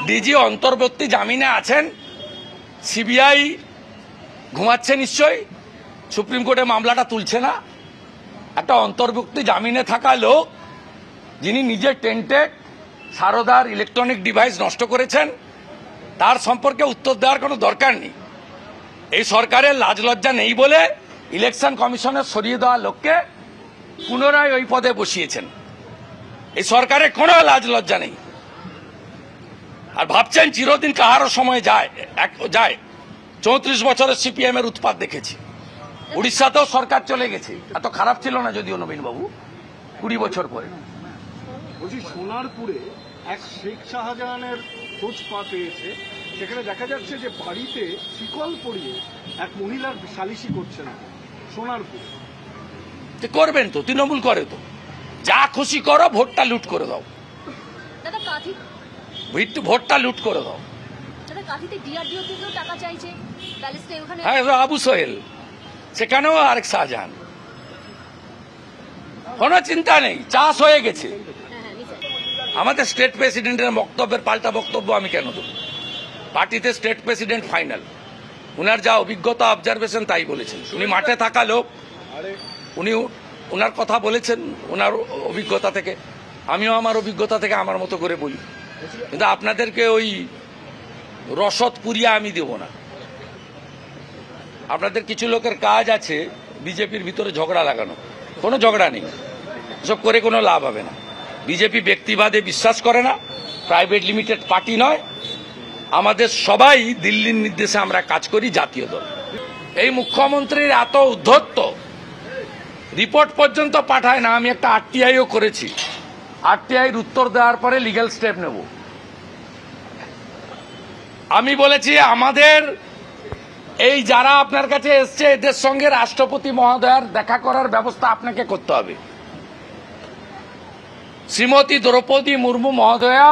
DG অন্তর্বর্তী জামিনে আছেন, সিবিআই ঘুমাচ্ছে নিশ্চয়ই, সুপ্রিম কোর্টে মামলাটা তুলছে না। একটা অন্তর্বর্তী জামিনে থাকা লোক যিনি নিজের টেন্টেড সারদার ইলেকট্রনিক ডিভাইস নষ্ট করেছেন, তার সম্পর্কে উত্তর দেওয়ার কোনো দরকার নেই। এই সরকারের লাজ লজ্জা নেই বলে ইলেকশন কমিশনের সরিয়ে দেওয়া লোককে পুনরায় ওই পদে বসিয়েছেন। এই সরকারের কোনো লাজ লজ্জা নেই। আর ভাবছেন চিরদিন কাহারও সময় যায়। 34 বছরের সিপিএম এর উৎপাত দেখেছি। উড়িষ্যাতেও সরকার চলে গেছে, এত খারাপ ছিল না যদিও নবীন বাবু 20 বছর পরে। বলছি সোনারপুরে এক শেখ শাহজাহানের খোঁজ পেয়েছে, সেখানে দেখা যাচ্ছে যে বাড়িতে শিকল পরিয়ে এক মহিলার সালিশি করছেন সোনারপুরে। করবেন তো, তৃণমূল করে তো, যা খুশি করো, ভোটটা লুট করে দাও, ভোটটা লুট করে দাও। হ্যাঁ, আবু সোহেল, সেখানেও আরেক শাহজাহান, কোনো চিন্তা নেই, চাষ হয়ে গেছে। আমাদের স্টেট প্রেসিডেন্টের বক্তব্যের পাল্টা বক্তব্য আমি কেন দেব? পার্টিতে স্টেট প্রেসিডেন্ট ফাইনাল, উনার যা অভিজ্ঞতা অবজারভেশন তাই বলেছেন। উনি মাঠে থাকা লোক, উনি ওনার কথা বলেছেন ওনার অভিজ্ঞতা থেকে, আমিও আমার অভিজ্ঞতা থেকে আমার মতো করে বলি। কিন্তু আপনাদেরকে ওই রসদ পুরিয়া আমি দেব না। আপনাদের কিছু লোকের কাজ আছে বিজেপির ভিতরে ঝগড়া লাগানো, কোনো ঝগড়া নেই, এসব করে কোনো লাভ হবে না। বিজেপি ব্যক্তিবাদে বিশ্বাস করে না, প্রাইভেট লিমিটেড পার্টি নয়। আমাদের সবাই দিল্লির নির্দেশে আমরা কাজ করি, জাতীয় দল। এই মুখ্যমন্ত্রীর এত উদ্ধত্ত, রিপোর্ট পর্যন্ত পাঠায় না। আমি একটা আরটিআইও করেছি, আরটিআইর উত্তর দেওয়ার পরে লিগ্যাল স্টেপ নেব। আমি বলেছি আমাদের এই যারা আপনার কাছে এসছে এদের সঙ্গে রাষ্ট্রপতি মহোদয়ের দেখা করার ব্যবস্থা আপনাকে করতে হবে। শ্রীমতী দ্রৌপদী মুর্মু মহোদয়া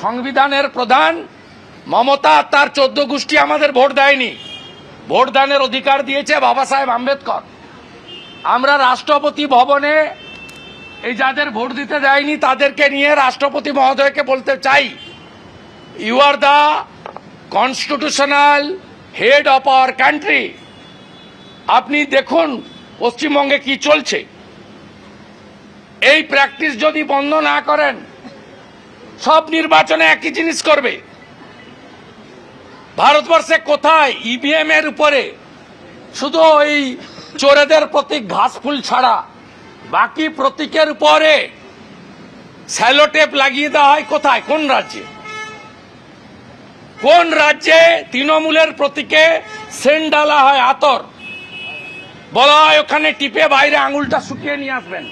সংবিধানের প্রধান, মমতা তার 14 গোষ্ঠী আমাদের ভোট দেয়নি, ভোট দানের অধিকার দিয়েছে বাবা সাহেব আম্বেদকর। আমরা রাষ্ট্রপতি ভবনে এই যাদের ভোট দিতে দেয়নি তাদেরকে নিয়ে রাষ্ট্রপতি মহোদয়কে বলতে চাই, you are the constitutional head of our country. আপনি দেখুন পশ্চিমবঙ্গে কি চলছে। এই প্র্যাকটিস যদি বন্ধ না করেন, সব নির্বাচনে একই জিনিস করবে। ভারতবর্ষে কোথায় ইভিএম এর উপরে শুধু ওই চোরেদের প্রতীক ঘাসফুল ছাড়া বাকি প্রতীকের উপরে স্যালোটেপ লাগিয়ে দেওয়া হয়? কোথায়, কোন রাজ্যে? কোন রাজ্যে তৃণমূলের প্রতীকে সেন্ট ডালা হয়, আতর, বলা হয় ওখানে টিপে বাইরে আঙুলটা শুকিয়ে নিয়ে আসবেন।